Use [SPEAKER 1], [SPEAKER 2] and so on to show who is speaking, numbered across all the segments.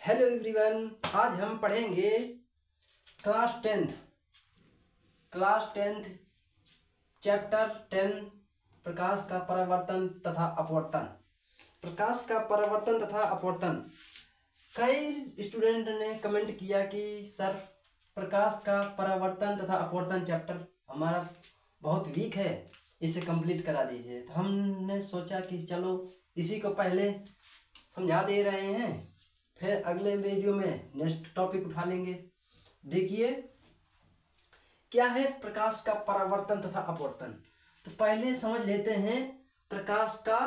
[SPEAKER 1] Hello everyone, आज हम पढ़ेंगे क्लास टेंथ चैप्टर 10 प्रकाश का परावर्तन तथा अपवर्तन। प्रकाश का परावर्तन तथा अपवर्तन। कई स्टूडेंट ने कमेंट किया कि सर प्रकाश का परावर्तन तथा अपवर्तन चैप्टर हमारा बहुत वीक है, इसे कंप्लीट करा दीजिए। तो हमने सोचा कि चलो इसी को पहले समझा दे रहे हैं, फिर अगले वीडियो में नेक्स्ट टॉपिक उठा लेंगे। देखिए क्या है प्रकाश का परावर्तन तथा अपवर्तन। तो पहले समझ लेते हैं प्रकाश का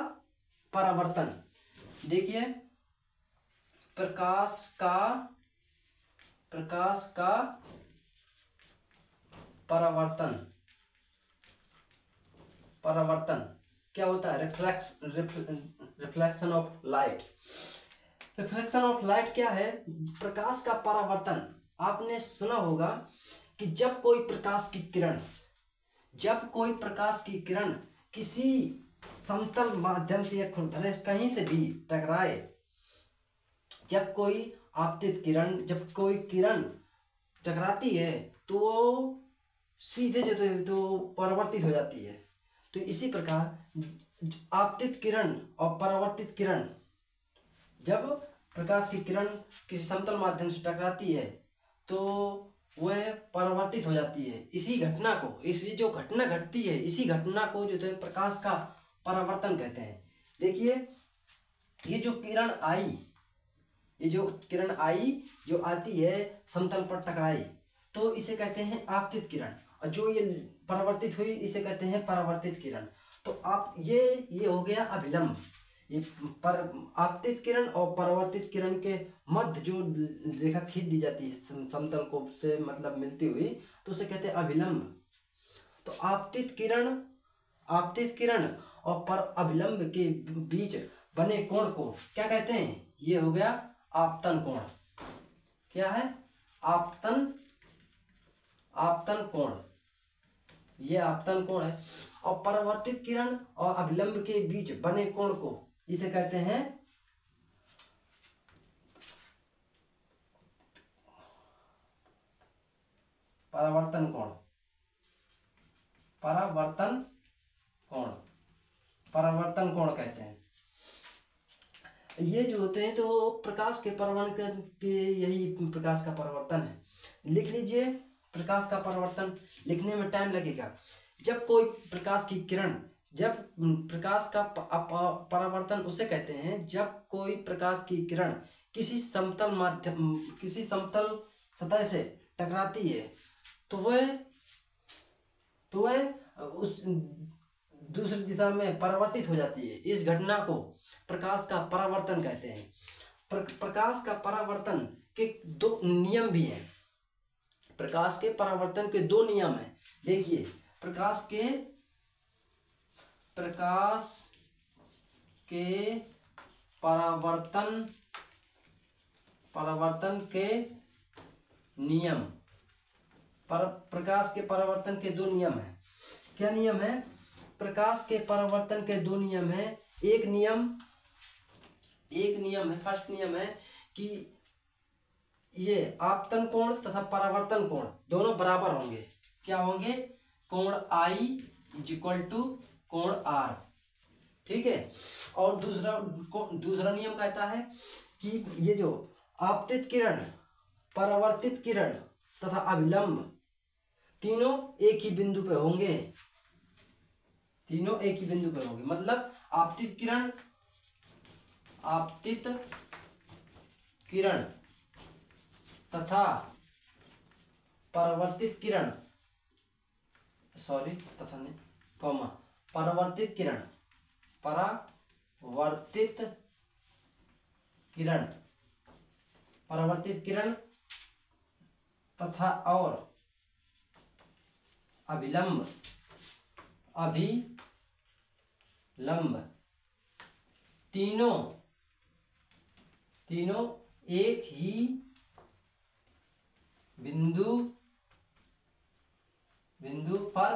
[SPEAKER 1] परावर्तन। देखिए प्रकाश का परावर्तन क्या होता है? Reflection of light. Reflection of light क्या है? प्रकाश का परावर्तन। आपने सुना होगा कि जब कोई प्रकाश की किरण किसी समतल माध्यम से या खुरदरे कहीं से भी टकराए, जब कोई किरण टकराती है तो वो सीधे जो परावर्तित हो जाती है। तो इसी प्रकार आपतित किरण और परावर्तित किरण, जब प्रकाश की किरण किसी समतल माध्यम से टकराती है तो वह परावर्तित हो जाती है। इसी जो घटना घटती है, इसी घटना को जो है प्रकाश का परावर्तन कहते हैं। देखिए ये जो किरण आई जो आती है समतल पर टकराई, तो इसे कहते हैं आपतित किरण, और जो ये परावर्तित हुई इसे कहते हैं परावर्तित किरण। तो आप ये हो गया अभिलंब। ये आपतित किरण और परावर्तित किरण के मध्य जो रेखा खींच दी जाती है समतल को से मतलब मिलती हुई, तो उसे कहते हैं अभिलंब। तो आपतित किरण और अभिलंब के बीच बने कोण को क्या कहते हैं? ये हो गया आपतन कोण। क्या है? आपतन कोण। ये आपतन कोण है। और परावर्तित किरण और अभिलंब के बीच बने कोण को इसे कहते हैं परावर्तन कोण। परावर्तन कोण कहते हैं। ये जो होते हैं तो प्रकाश के परावर्तन के यही प्रकाश का परावर्तन है। लिख लीजिए, प्रकाश का परावर्तन लिखने में टाइम लगेगा। जब कोई प्रकाश की किरण, जब प्रकाश का परावर्तन उसे कहते हैं जब कोई प्रकाश की किरण किसी समतल सतह से टकराती है तो वह उस दूसरी दिशा में परावर्तित हो जाती है। इस घटना को प्रकाश का परावर्तन कहते हैं। प्रकाश का परावर्तन के दो नियम भी हैं। प्रकाश के परावर्तन के दो नियम हैं। देखिए प्रकाश के परावर्तन के नियम। प्रकाश के परावर्तन के दो नियम हैं। क्या नियम है? प्रकाश के परावर्तन के दो नियम हैं। एक नियम है, फर्स्ट नियम है कि ये आपतन कोण तथा परावर्तन कोण दोनों बराबर होंगे। क्या होंगे? कोण I = कोण R। ठीक है। और दूसरा नियम कहता है कि ये जो आपतित किरण, परावर्तित किरण तथा अभिलंब तीनों एक ही बिंदु पे होंगे। मतलब आपतित किरण तथा परावर्तित किरण, परावर्तित किरण तथा और अभिलंब तीनों एक ही बिंदु पर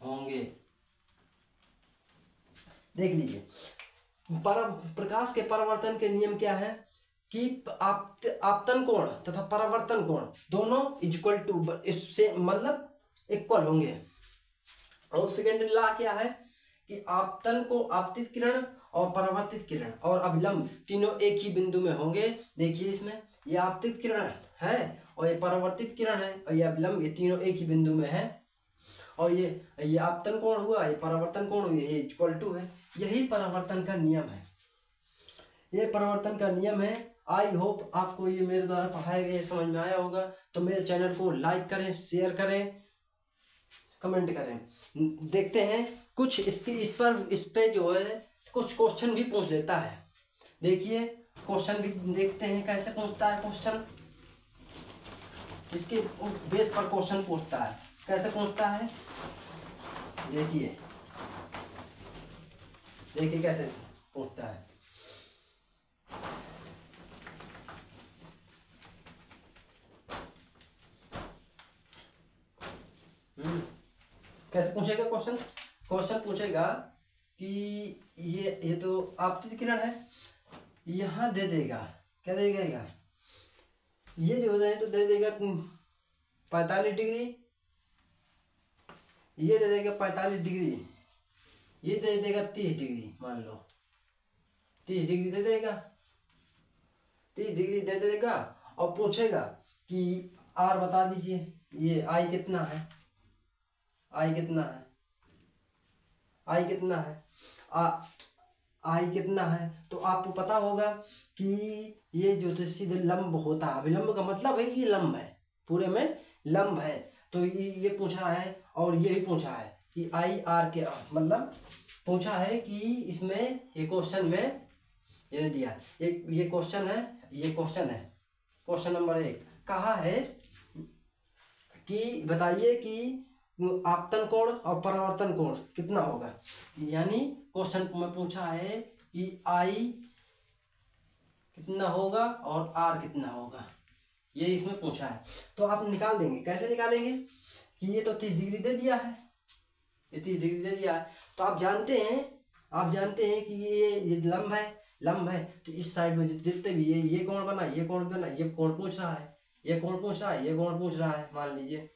[SPEAKER 1] होंगे। देख लीजिए प्रकाश के परावर्तन के नियम क्या है? कि आपतन कोण तथा परावर्तन कोण दोनों इक्वल टू, इससे मतलब इक्वल होंगे। और सेकेंड लॉ क्या है कि आपतन को आपतित किरण और परावर्तित किरण और अभिलंब तीनों एक ही बिंदु में होंगे। देखिए इसमें ये आपतित किरण है और ये परावर्तित किरण है और ये अभिलंब, ये तीनों एक ही बिंदु में है। और ये आपतन कोण हुआ, ये परावर्तन कोण हुआ, ये इक्वल टू है। यही परावर्तन का नियम है, ये परावर्तन का नियम है। आई होप आपको ये मेरे द्वारा पढ़ाया गया समझ में आया होगा। तो मेरे चैनल को लाइक करें, शेयर करें, कमेंट करें। देखते हैं कुछ इस पे जो है कुछ क्वेश्चन भी पूछ लेता है। देखिए क्वेश्चन भी देखते हैं कैसे पूछता है क्वेश्चन, इसके बेस पर क्वेश्चन पूछता है। कैसे पूछता है देखिए, देखिए कैसे पूछता है। कैसे पूछेगा क्वेश्चन? क्वेश्चन पूछेगा कि ये तो आपतित किरण है, यहाँ दे देगा, क्या दे देगा, ये जो हो जाए तो दे देगा 45 डिग्री, ये दे देगा 45 डिग्री, ये दे देगा 30 डिग्री, मान लो 30 डिग्री दे देगा, 30 डिग्री दे देगा। और पूछेगा कि आर बता दीजिए, ये आई कितना है, आई कितना है, आई कितना है, आई कितना है। तो आपको पता होगा कि ये जो तो सीधे लंब होता है, अभिलंब का मतलब है कि ये लंब है, पूरे में लंब है। तो ये पूछा है और ये भी पूछा है कि आई आर के मतलब पूछा है कि इसमें ये क्वेश्चन में ये दिया, ये क्वेश्चन है, ये क्वेश्चन है। क्वेश्चन नंबर 1 कहा है कि बताइए कि आपतन कोण और परावर्तन कोण कितना होगा। यानी क्वेश्चन में पूछा है कि आई कितना होगा और आर कितना होगा, ये इसमें पूछा है। तो आप निकाल देंगे, कैसे निकालेंगे कि ये तो 30 डिग्री दे दिया है, ये 30 डिग्री दे दिया है। तो आप जानते हैं कि ये लंब है। तो इस साइड में जितने भी ये कोण बना, ये कोण बना, ये कोण पूछ रहा है, ये कोण पूछ रहा है, ये कोण पूछ रहा है, मान लीजिए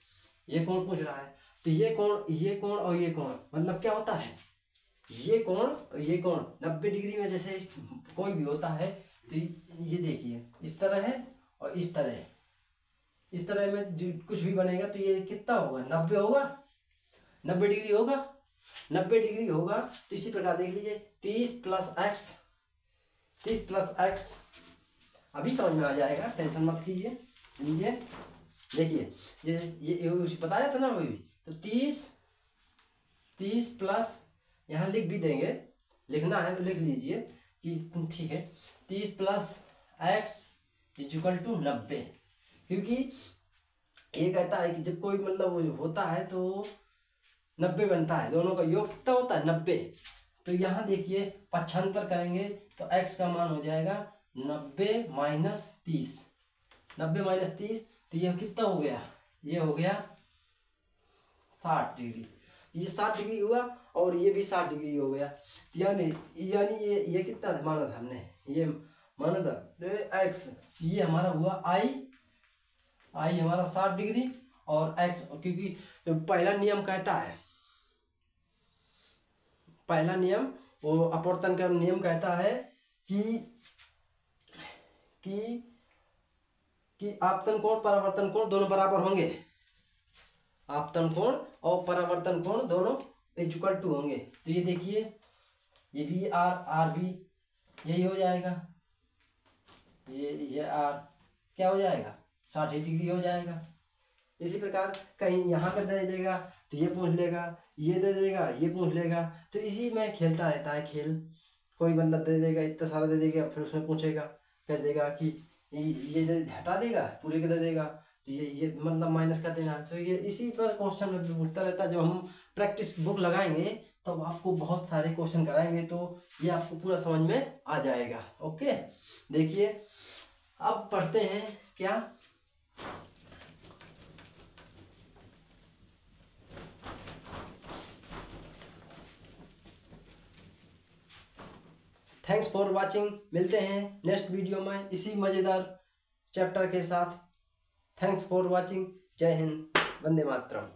[SPEAKER 1] ये कोण पूछ रहा है। तो ये कोण और ये कोण मतलब क्या होता है, ये कोण 90 डिग्री में जैसे कोई भी होता है। तो ये देखिए इस तरह है और इस तरह में जो कुछ भी बनेगा तो ये कितना होगा, 90 होगा, 90 डिग्री होगा, 90 डिग्री होगा। तो इसी प्रकार देख लीजिए 30 प्लस एक्स अभी समझ में आ जाएगा, टेंशन मत कीजिए। लीजिए देखिए ये बताया था ना वही। तो 30 प्लस, यहाँ लिख भी देंगे, लिखना है तो लिख लीजिए कि ठीक है 30 प्लस एक्स इक्वल टू 90। क्योंकि ये कहता है कि जब कोई मतलब होता है तो 90 बनता है, दोनों का योग कितना होता है 90। तो यहाँ देखिए पक्षांतर करेंगे तो x का मान हो जाएगा 90 माइनस 30, 90 माइनस 30। तो ये कितना हो गया, ये हो गया 60 डिग्री, ये 60 डिग्री हुआ और ये भी 60 डिग्री हो गया। यानी ये कितना माना था हमने, ये माना था x, ये हमारा हुआ आई हमारा 60 डिग्री और x, क्योंकि तो पहला नियम कहता है, पहला नियम वो अपवर्तन का नियम कहता है कि आपतन कोण परावर्तन कोण दोनों बराबर होंगे, आपतन कोण और परावर्तन कोण दोनों इक्वल टू होंगे। तो ये देखिए ये भी आर भी यही हो जाएगा, ये आर क्या हो जाएगा 60 डिग्री हो जाएगा। इसी प्रकार कहीं यहाँ पे दे देगा तो ये पूछ लेगा, ये दे देगा ये पूछ लेगा। तो इसी में खेलता रहता है खेल, कोई बंदा दे देगा इतना सारा दे देगा, फिर उसमें पूछेगा, कह देगा कि ये हटा देगा, पूरे का दे देगा तो ये मतलब माइनस कर देना। तो ये इसी पर क्वेश्चन में पूछता रहता है। जब हम प्रैक्टिस बुक लगाएंगे तो आपको बहुत सारे क्वेश्चन कराएंगे तो ये आपको पूरा समझ में आ जाएगा। ओके देखिए अब पढ़ते हैं क्या, थैंक्स फॉर वाचिंग। मिलते हैं नेक्स्ट वीडियो में इसी मज़ेदार चैप्टर के साथ। Thanks for watching. जय हिंद, वंदे मातरम।